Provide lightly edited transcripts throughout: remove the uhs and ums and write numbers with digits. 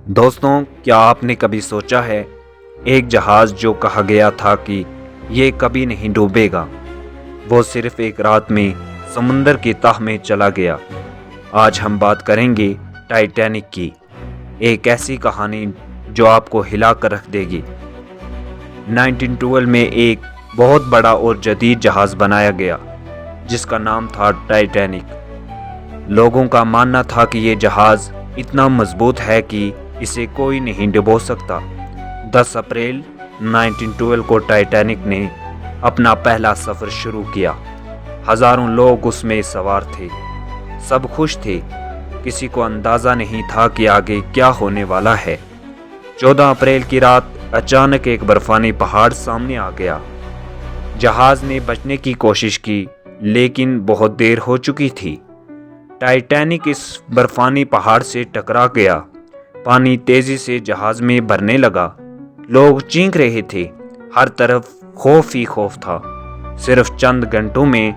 دوستوں، کیا آپ نے کبھی سوچا ہے ایک جہاز جو کہا گیا تھا کہ یہ کبھی نہیں ڈوبے گا، وہ صرف ایک رات میں سمندر کی تہ میں چلا گیا۔ آج ہم بات کریں گے ٹائٹینک کی، ایک ایسی کہانی جو آپ کو ہلا کر رکھ دے گی۔ 1912 میں ایک بہت بڑا اور جدید جہاز بنایا گیا جس کا نام تھا ٹائٹینک۔ لوگوں کا ماننا تھا کہ یہ جہاز اتنا مضبوط ہے کہ اسے کوئی نہیں ڈبو سکتا۔ 10 اپریل 1912 کو ٹائٹینک نے اپنا پہلا سفر شروع کیا۔ ہزاروں لوگ اس میں سوار تھے، سب خوش تھے، کسی کو اندازہ نہیں تھا کہ آگے کیا ہونے والا ہے۔ 14 اپریل کی رات اچانک ایک برفانی پہاڑ سامنے آ گیا۔ جہاز نے بچنے کی کوشش کی لیکن بہت دیر ہو چکی تھی۔ ٹائٹینک اس برفانی پہاڑ سے ٹکرا گیا۔ پانی تیزی سے جہاز میں بھرنے لگا۔ لوگ چیخ رہے تھے، ہر طرف خوف ہی خوف تھا۔ صرف چند گھنٹوں میں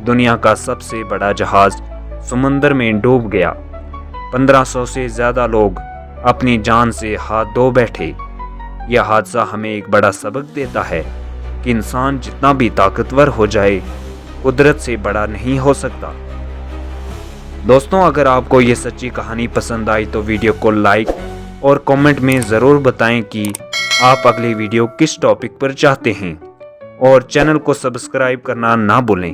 دنیا کا سب سے بڑا جہاز سمندر میں ڈوب گیا۔ 1500 سے زیادہ لوگ اپنی جان سے ہاتھ دھو بیٹھے۔ یہ حادثہ ہمیں ایک بڑا سبق دیتا ہے کہ انسان جتنا بھی طاقتور ہو جائے، قدرت سے بڑا نہیں ہو سکتا۔ دوستوں، اگر آپ کو یہ سچی کہانی پسند آئی تو ویڈیو کو لائک اور کامنٹ میں ضرور بتائیں کہ آپ اگلی ویڈیو کس ٹاپک پر چاہتے ہیں، اور چینل کو سبسکرائب کرنا نہ بھولیں۔